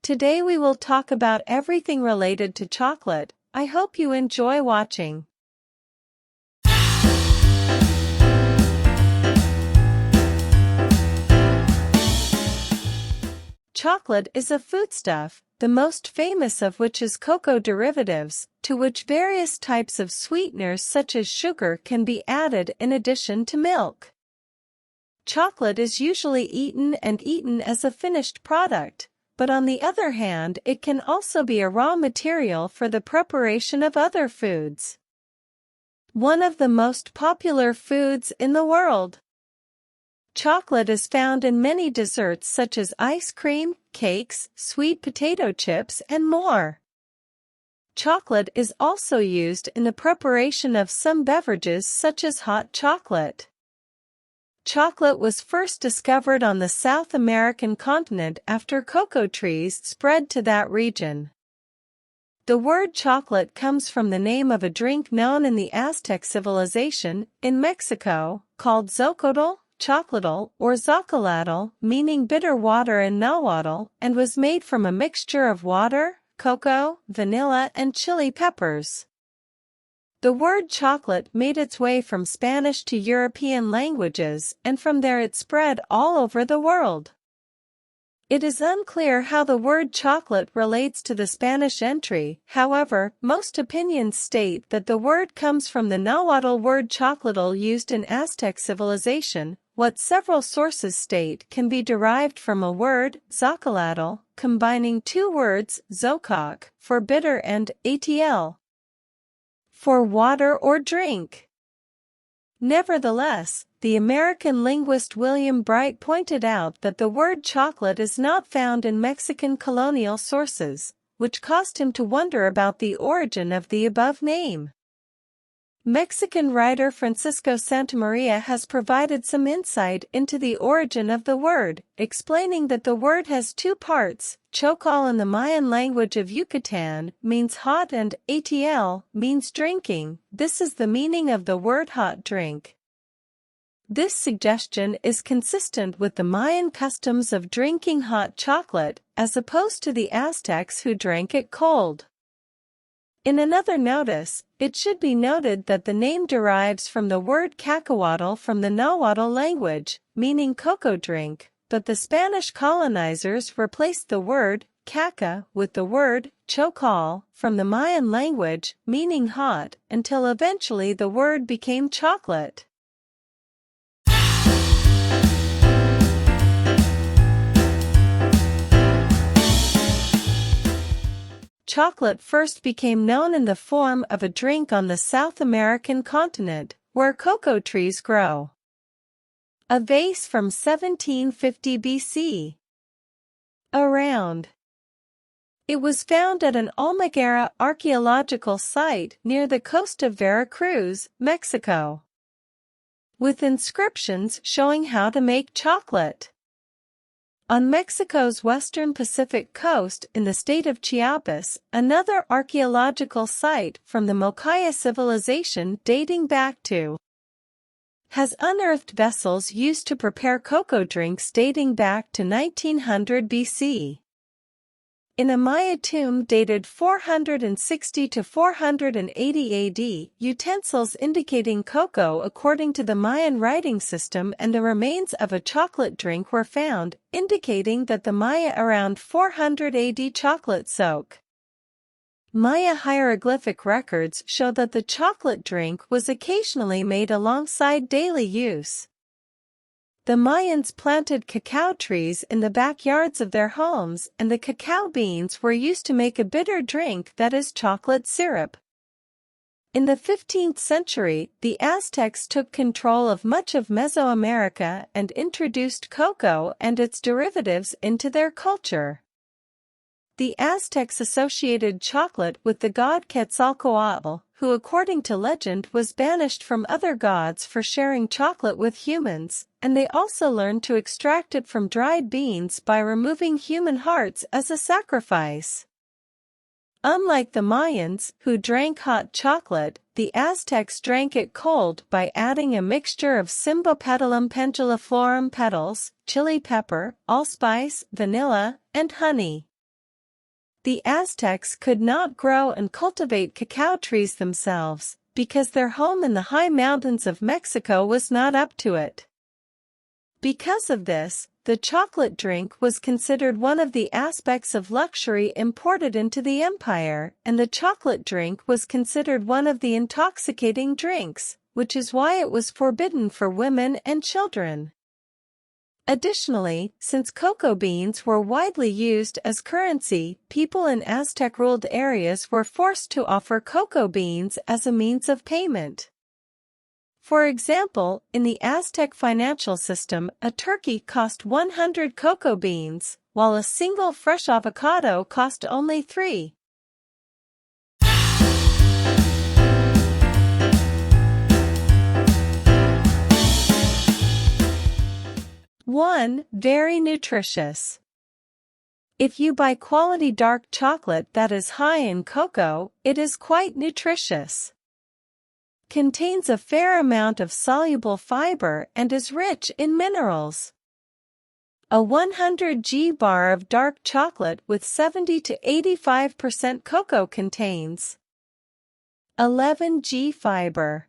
Today we will talk about everything related to chocolate. I hope you enjoy watching. Chocolate is a foodstuff, the most famous of which is cocoa derivatives, to which various types of sweeteners such as sugar can be added in addition to milk. Chocolate is usually eaten as a finished product, but on the other hand it can also be a raw material for the preparation of other foods. One of the most popular foods in the world. Chocolate is found in many desserts such as ice cream, cakes, sweet potato chips, and more. Chocolate is also used in the preparation of some beverages such as hot chocolate. Chocolate was first discovered on the South American continent after cocoa trees spread to that region. The word chocolate comes from the name of a drink known in the Aztec civilization, in Mexico, called zocotl, chocolatl, or zacatl, meaning bitter water in Nahuatl, and was made from a mixture of water, cocoa, vanilla, and chili peppers. The word chocolate made its way from Spanish to European languages, and from there it spread all over the world. It is unclear how the word chocolate relates to the Spanish entry. However, most opinions state that the word comes from the Nahuatl word chocolatl used in Aztec civilization. What several sources state can be derived from a word, zacatl, combining two words, zococ, for bitter, and atl, for water or drink. Nevertheless, the American linguist William Bright pointed out that the word chocolate is not found in Mexican colonial sources, which caused him to wonder about the origin of the above name. Mexican writer Francisco Santamaria has provided some insight into the origin of the word, explaining that the word has two parts. Chocal in the Mayan language of Yucatan means hot and atl means drinking. This is the meaning of the word hot drink. This suggestion is consistent with the Mayan customs of drinking hot chocolate, as opposed to the Aztecs who drank it cold. In another notice, it should be noted that the name derives from the word cacahuatl from the Nahuatl language, meaning cocoa drink, but the Spanish colonizers replaced the word caca with the word chocal from the Mayan language, meaning hot, until eventually the word became chocolate. Chocolate first became known in the form of a drink on the South American continent, where cocoa trees grow. A vase from 1750 BC. Around. It was found at an Almaguera archaeological site near the coast of Veracruz, Mexico, with inscriptions showing how to make chocolate. On Mexico's western Pacific coast in the state of Chiapas, another archaeological site from the Moquaya civilization dating back to has unearthed vessels used to prepare cocoa drinks dating back to 1900 BC. In a Maya tomb dated 460 to 480 AD, utensils indicating cocoa according to the Mayan writing system and the remains of a chocolate drink were found, indicating that the Maya around 400 AD chocolate soak. Maya hieroglyphic records show that the chocolate drink was occasionally made alongside daily use. The Mayans planted cacao trees in the backyards of their homes, and the cacao beans were used to make a bitter drink that is chocolate syrup. In the 15th century, the Aztecs took control of much of Mesoamerica and introduced cocoa and its derivatives into their culture. The Aztecs associated chocolate with the god Quetzalcoatl, who according to legend was banished from other gods for sharing chocolate with humans, and they also learned to extract it from dried beans by removing human hearts as a sacrifice. Unlike the Mayans, who drank hot chocolate, the Aztecs drank it cold by adding a mixture of Cymbopetalum penduliflorum petals, chili pepper, allspice, vanilla, and honey. The Aztecs could not grow and cultivate cacao trees themselves, because their home in the high mountains of Mexico was not up to it. Because of this, the chocolate drink was considered one of the aspects of luxury imported into the empire, and the chocolate drink was considered one of the intoxicating drinks, which is why it was forbidden for women and children. Additionally, since cocoa beans were widely used as currency, people in Aztec-ruled areas were forced to offer cocoa beans as a means of payment. For example, in the Aztec financial system, a turkey cost 100 cocoa beans, while a single fresh avocado cost only 3. One, very nutritious. If you buy quality dark chocolate that is high in cocoa, it is quite nutritious. Contains a fair amount of soluble fiber and is rich in minerals. A 100g bar of dark chocolate with 70 to 85% cocoa contains 11g fiber.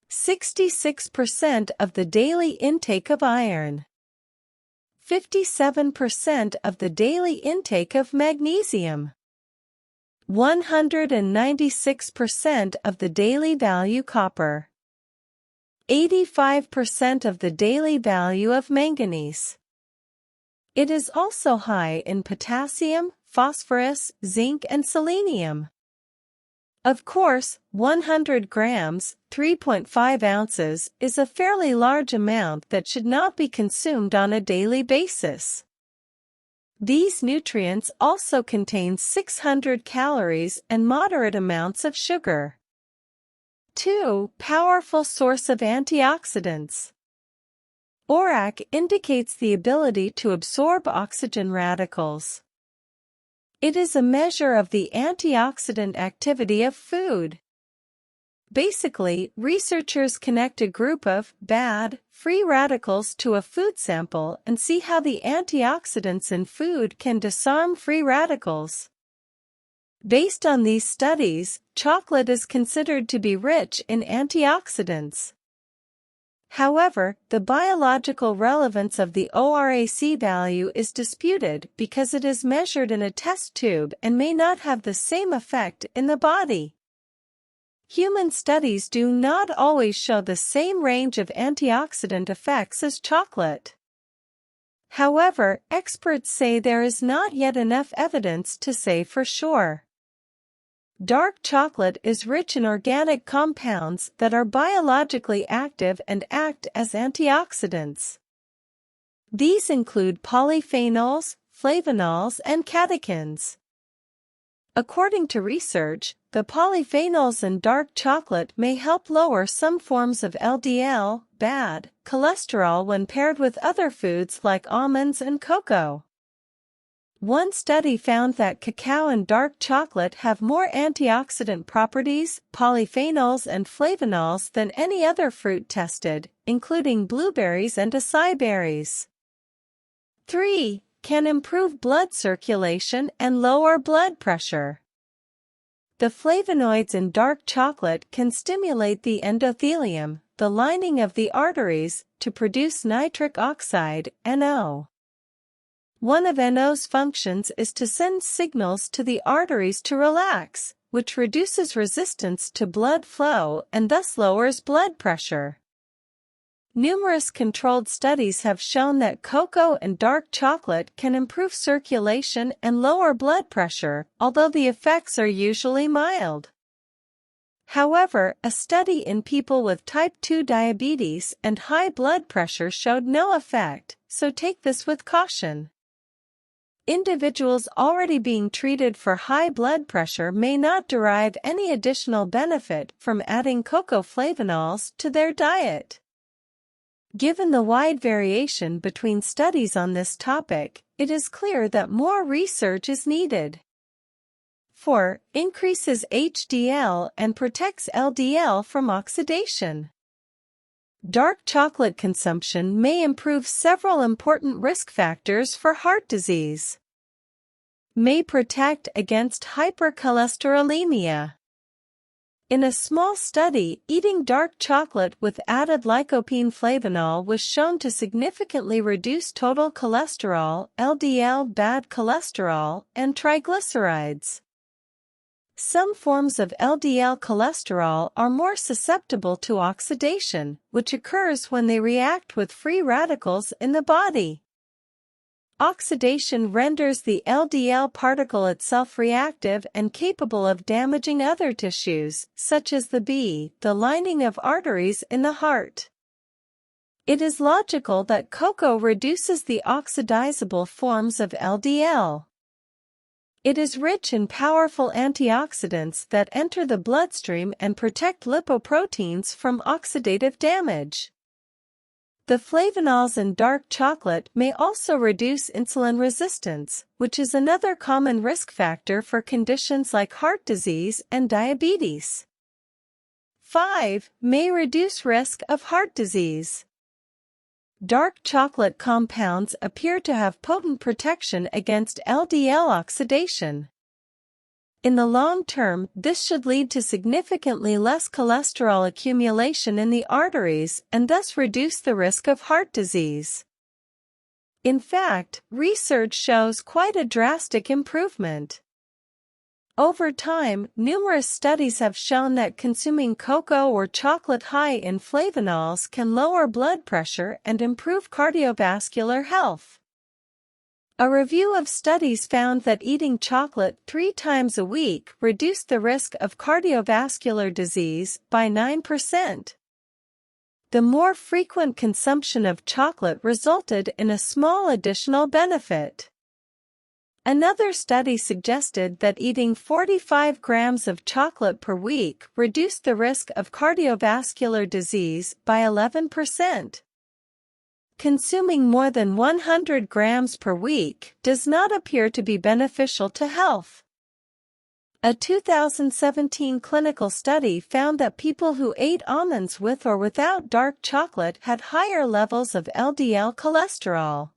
66% of the daily intake of iron. 57% of the daily intake of magnesium. 196% of the daily value copper. 85% of the daily value of manganese. It is also high in potassium, phosphorus, zinc and selenium. Of course, 100 grams, 3.5 ounces, is a fairly large amount that should not be consumed on a daily basis. These nutrients also contain 600 calories and moderate amounts of sugar. 2. Powerful source of antioxidants. ORAC indicates the ability to absorb oxygen radicals. It is a measure of the antioxidant activity of food. Basically, researchers connect a group of bad, free radicals to a food sample and see how the antioxidants in food can disarm free radicals. Based on these studies, chocolate is considered to be rich in antioxidants. However, the biological relevance of the ORAC value is disputed because it is measured in a test tube and may not have the same effect in the body. Human studies do not always show the same range of antioxidant effects as chocolate. However, experts say there is not yet enough evidence to say for sure. Dark chocolate is rich in organic compounds that are biologically active and act as antioxidants. These include polyphenols, flavonols, and catechins. According to research, the polyphenols in dark chocolate may help lower some forms of LDL, bad cholesterol when paired with other foods like almonds and cocoa. One study found that cacao and dark chocolate have more antioxidant properties, polyphenols and flavonols than any other fruit tested, including blueberries and acai berries. 3. Can improve blood circulation and lower blood pressure. The flavonoids in dark chocolate can stimulate the endothelium, the lining of the arteries, to produce nitric oxide, NO. One of NO's functions is to send signals to the arteries to relax, which reduces resistance to blood flow and thus lowers blood pressure. Numerous controlled studies have shown that cocoa and dark chocolate can improve circulation and lower blood pressure, although the effects are usually mild. However, a study in people with type 2 diabetes and high blood pressure showed no effect, so take this with caution. Individuals already being treated for high blood pressure may not derive any additional benefit from adding cocoa flavonols to their diet. Given the wide variation between studies on this topic, it is clear that more research is needed. 4. Increases HDL and protects LDL from oxidation. Dark chocolate consumption may improve several important risk factors for heart disease. may protect against hypercholesterolemia. In a small study, eating dark chocolate with added lycopene flavanol was shown to significantly reduce total cholesterol, LDL bad cholesterol, and triglycerides. Some forms of LDL cholesterol are more susceptible to oxidation, which occurs when they react with free radicals in the body. Oxidation renders the LDL particle itself reactive and capable of damaging other tissues, such as the lining of arteries in the heart. It is logical that cocoa reduces the oxidizable forms of LDL. It is rich in powerful antioxidants that enter the bloodstream and protect lipoproteins from oxidative damage. The flavanols in dark chocolate may also reduce insulin resistance, which is another common risk factor for conditions like heart disease and diabetes. 5. May reduce risk of heart disease. Dark chocolate compounds appear to have potent protection against LDL oxidation. In the long term, this should lead to significantly less cholesterol accumulation in the arteries and thus reduce the risk of heart disease. In fact, research shows quite a drastic improvement. Over time, numerous studies have shown that consuming cocoa or chocolate high in flavanols can lower blood pressure and improve cardiovascular health. A review of studies found that eating chocolate 3 times a week reduced the risk of cardiovascular disease by 9%. The more frequent consumption of chocolate resulted in a small additional benefit. Another study suggested that eating 45 grams of chocolate per week reduced the risk of cardiovascular disease by 11%. Consuming more than 100 grams per week does not appear to be beneficial to health. A 2017 clinical study found that people who ate almonds with or without dark chocolate had higher levels of LDL cholesterol.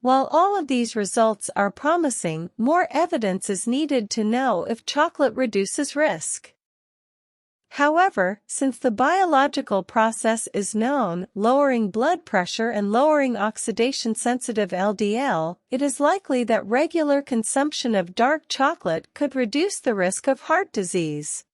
While all of these results are promising, more evidence is needed to know if chocolate reduces risk. However, since the biological process is known, lowering blood pressure and lowering oxidation-sensitive LDL, it is likely that regular consumption of dark chocolate could reduce the risk of heart disease.